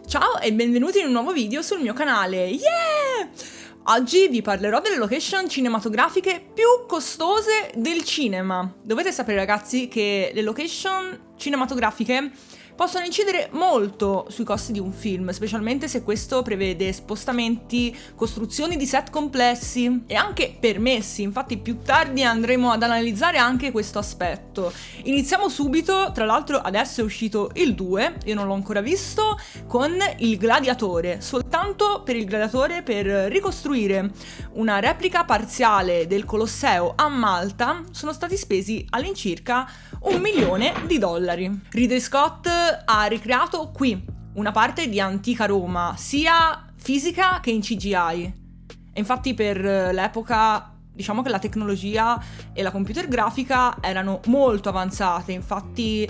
Ciao e benvenuti in un nuovo video sul mio canale, yeah! Oggi vi parlerò delle location cinematografiche più costose del cinema. Dovete sapere ragazzi che le location cinematografiche possono incidere molto sui costi di un film, specialmente se questo prevede spostamenti, costruzioni di set complessi e anche permessi. Infatti più tardi andremo ad analizzare anche questo aspetto. Iniziamo subito, tra l'altro adesso è uscito il 2, io non l'ho ancora visto, con Il Gladiatore. Soltanto per Il Gladiatore, per ricostruire una replica parziale del Colosseo a Malta, sono stati spesi all'incirca $1 milione. Ridley Scott ha ricreato qui una parte di antica Roma, sia fisica che in CGI. E infatti per l'epoca diciamo che la tecnologia e la computer grafica erano molto avanzate, infatti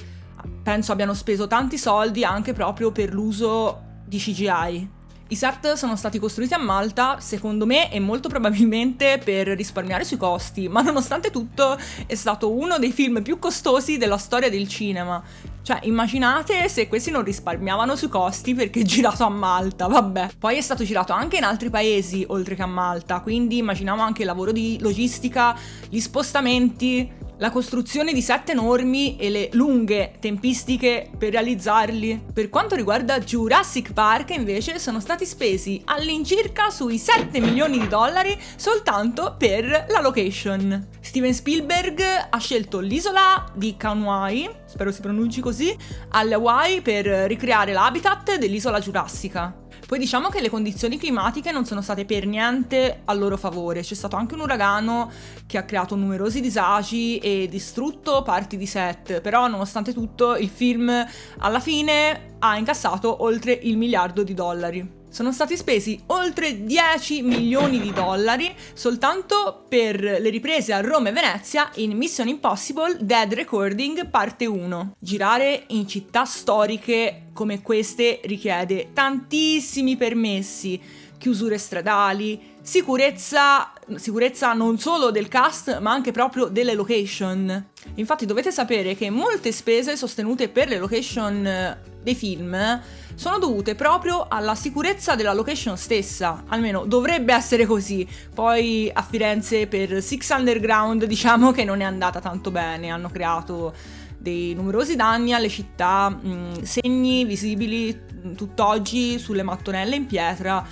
penso abbiano speso tanti soldi anche proprio per l'uso di CGI. I set sono stati costruiti a Malta, secondo me e molto probabilmente per risparmiare sui costi, ma nonostante tutto è stato uno dei film più costosi della storia del cinema. Cioè, immaginate se questi non risparmiavano sui costi perché è girato a Malta, vabbè. Poi è stato girato anche in altri paesi oltre che a Malta, quindi immaginiamo anche il lavoro di logistica, gli spostamenti, la costruzione di set enormi e le lunghe tempistiche per realizzarli. Per quanto riguarda Jurassic Park, invece, sono stati spesi all'incirca sui $7 milioni soltanto per la location. Steven Spielberg ha scelto l'isola di Kauai, spero si pronunci così, alle Hawaii per ricreare l'habitat dell'isola giurassica. Poi diciamo che le condizioni climatiche non sono state per niente a loro favore, c'è stato anche un uragano che ha creato numerosi disagi e distrutto parti di set, però nonostante tutto il film alla fine ha incassato oltre $1 miliardo. Sono stati spesi oltre $10 milioni soltanto per le riprese a Roma e Venezia in Mission Impossible Dead Recording parte 1. Girare in città storiche come queste richiede tantissimi permessi, chiusure stradali, sicurezza non solo del cast ma anche proprio delle location. Infatti dovete sapere che molte spese sostenute per le location dei film sono dovute proprio alla sicurezza della location stessa, almeno dovrebbe essere così. Poi a Firenze per Six Underground diciamo che non è andata tanto bene, hanno creato dei numerosi danni alle città, segni visibili tutt'oggi sulle mattonelle in pietra,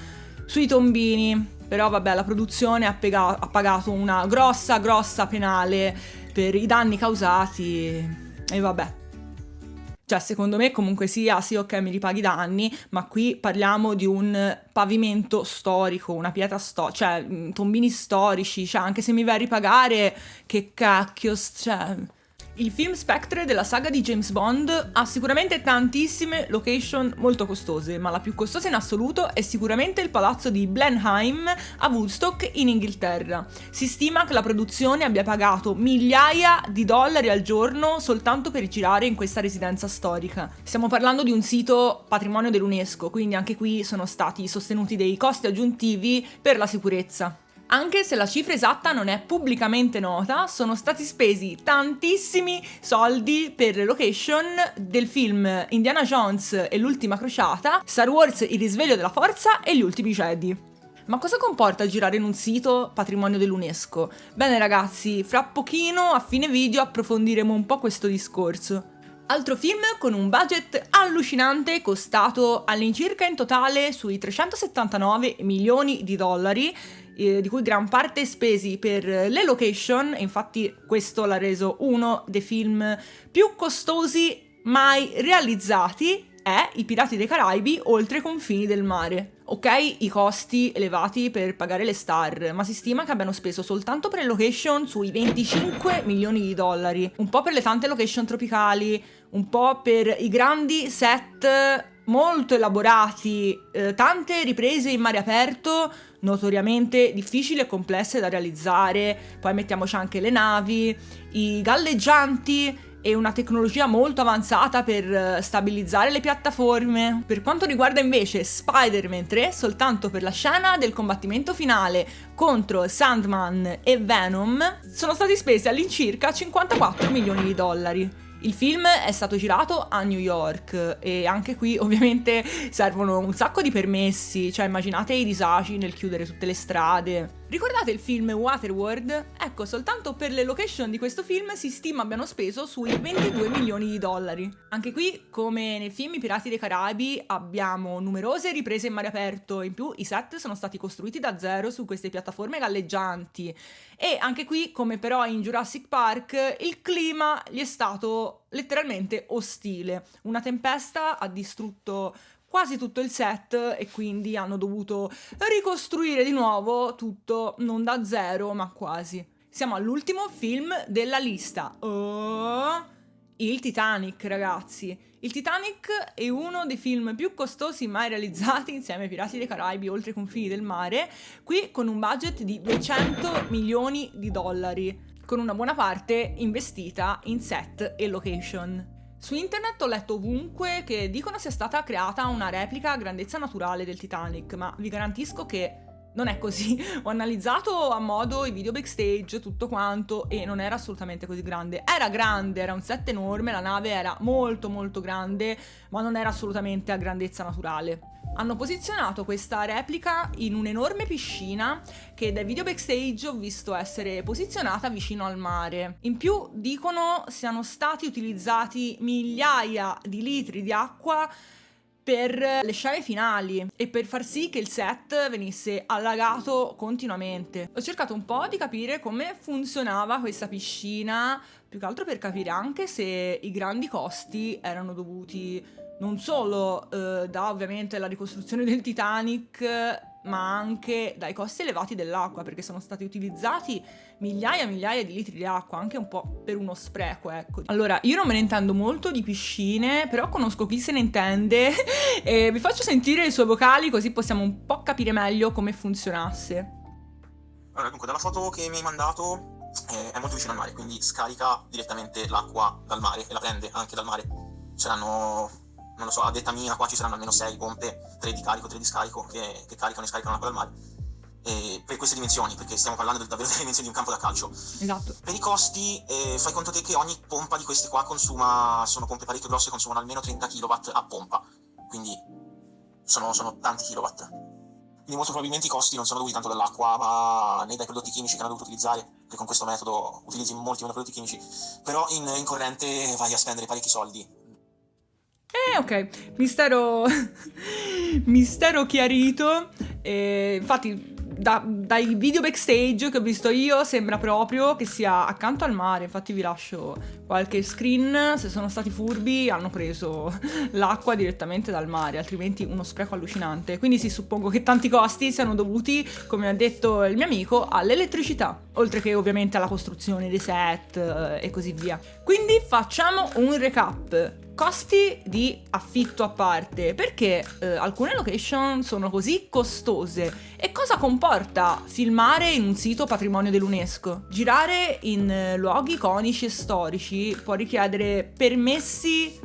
sui tombini, però vabbè la produzione ha pagato una grossa penale per i danni causati e vabbè. Cioè, secondo me comunque sia, sì ok mi ripaghi i danni, ma qui parliamo di un pavimento storico, una pietra cioè tombini storici, cioè anche se mi vai a ripagare, che cacchio, cioè... Il film Spectre della saga di James Bond ha sicuramente tantissime location molto costose, ma la più costosa in assoluto è sicuramente il palazzo di Blenheim a Woodstock in Inghilterra. Si stima che la produzione abbia pagato migliaia di dollari al giorno soltanto per girare in questa residenza storica. Stiamo parlando di un sito patrimonio dell'UNESCO, quindi anche qui sono stati sostenuti dei costi aggiuntivi per la sicurezza. Anche se la cifra esatta non è pubblicamente nota, sono stati spesi tantissimi soldi per le location del film Indiana Jones e l'ultima crociata, Star Wars Il risveglio della forza e Gli ultimi Jedi. Ma cosa comporta girare in un sito patrimonio dell'UNESCO? Bene ragazzi, fra pochino a fine video approfondiremo un po' questo discorso. Altro film con un budget allucinante costato all'incirca in totale sui $379 milioni, di cui gran parte spesi per le location, e infatti questo l'ha reso uno dei film più costosi mai realizzati, è I Pirati dei Caraibi Oltre i confini del mare. Ok, i costi elevati per pagare le star, ma si stima che abbiano speso soltanto per le location sui $25 milioni, un po' per le tante location tropicali, un po' per i grandi set molto elaborati, tante riprese in mare aperto, notoriamente difficili e complesse da realizzare, poi mettiamoci anche le navi, i galleggianti e una tecnologia molto avanzata per stabilizzare le piattaforme. Per quanto riguarda invece Spider-Man 3, soltanto per la scena del combattimento finale contro Sandman e Venom sono stati spesi all'incirca $54 milioni. Il film è stato girato a New York e anche qui ovviamente servono un sacco di permessi, cioè immaginate i disagi nel chiudere tutte le strade. Ricordate il film Waterworld? Ecco, soltanto per le location di questo film si stima abbiano speso sui 22 milioni di dollari. Anche qui, come nel film I Pirati dei Caraibi, abbiamo numerose riprese in mare aperto, in più i set sono stati costruiti da zero su queste piattaforme galleggianti. E anche qui, come però in Jurassic Park, il clima gli è stato letteralmente ostile. Una tempesta ha distrutto quasi tutto il set e quindi hanno dovuto ricostruire di nuovo tutto, non da zero, ma quasi. Siamo all'ultimo film della lista. Il Titanic, ragazzi. Il Titanic è uno dei film più costosi mai realizzati insieme ai Pirati dei Caraibi oltre i confini del mare, qui con un budget di 200 milioni di dollari, con una buona parte investita in set e location. Su internet ho letto ovunque che dicono sia stata creata una replica a grandezza naturale del Titanic, ma vi garantisco che non è così. Ho analizzato a modo i video backstage, tutto quanto, e non era assolutamente così grande. Era grande, era un set enorme, la nave era molto molto grande, ma non era assolutamente a grandezza naturale. Hanno posizionato questa replica in un'enorme piscina che dai video backstage ho visto essere posizionata vicino al mare. In più dicono siano stati utilizzati migliaia di litri di acqua per le scene finali e per far sì che il set venisse allagato continuamente. Ho cercato un po' di capire come funzionava questa piscina, più che altro per capire anche se i grandi costi erano dovuti non solo da ovviamente la ricostruzione del Titanic, ma anche dai costi elevati dell'acqua, perché sono stati utilizzati migliaia e migliaia di litri di acqua, anche un po' per uno spreco, ecco. Allora, io non me ne intendo molto di piscine, però conosco chi se ne intende e vi faccio sentire i suoi vocali così possiamo un po' capire meglio come funzionasse. Allora, dunque, dalla foto che mi hai mandato è molto vicino al mare, quindi scarica direttamente l'acqua dal mare e la prende anche dal mare. Saranno, non lo so, a detta mia qua ci saranno almeno 6 pompe, 3 di carico, 3 di scarico, che caricano e scaricano l'acqua dal mare. E per queste dimensioni, perché stiamo parlando davvero delle dimensioni di un campo da calcio. Esatto. Per i costi, fai conto te che ogni pompa di queste qua sono pompe parecchio grosse, consumano almeno 30 kW a pompa, quindi sono tanti kilowatt. Quindi molto probabilmente i costi non sono dovuti tanto dall'acqua, ma né dai prodotti chimici che hanno dovuto utilizzare, perché con questo metodo utilizzi molti meno prodotti chimici, però in corrente vai a spendere parecchi soldi. Ok, mistero chiarito. Infatti dai video backstage che ho visto io sembra proprio che sia accanto al mare. Infatti vi lascio qualche screen. Se sono stati furbi hanno preso l'acqua direttamente dal mare, altrimenti uno spreco allucinante. Quindi sì, suppongo che tanti costi siano dovuti, come ha detto il mio amico, all'elettricità, oltre che ovviamente alla costruzione dei set e così via. Quindi facciamo un recap. Costi di affitto a parte, perché alcune location sono così costose e cosa comporta filmare in un sito patrimonio dell'UNESCO? Girare in luoghi iconici e storici può richiedere permessi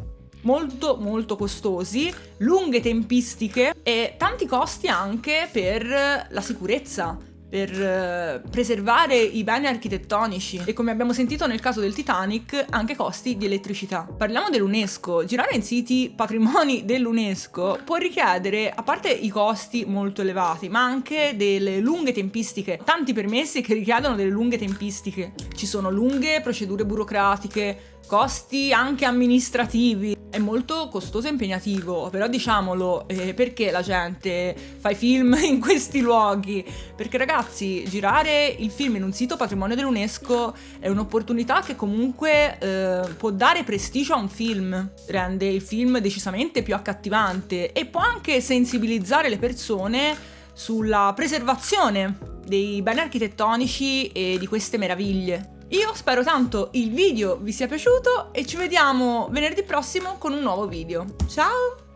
molto molto costosi, lunghe tempistiche e tanti costi anche per la sicurezza, per preservare i beni architettonici e, come abbiamo sentito nel caso del Titanic, anche costi di elettricità. Parliamo dell'UNESCO. Girare in siti patrimoni dell'UNESCO può richiedere, a parte i costi molto elevati, ma anche delle lunghe tempistiche, tanti permessi che richiedono delle lunghe tempistiche. Ci sono lunghe procedure burocratiche, costi anche amministrativi. È molto costoso e impegnativo, però diciamolo, perché la gente fa i film in questi luoghi? Perché ragazzi, girare il film in un sito patrimonio dell'UNESCO è un'opportunità che comunque può dare prestigio a un film, rende il film decisamente più accattivante e può anche sensibilizzare le persone sulla preservazione dei beni architettonici e di queste meraviglie. Io spero tanto il video vi sia piaciuto e ci vediamo venerdì prossimo con un nuovo video. Ciao!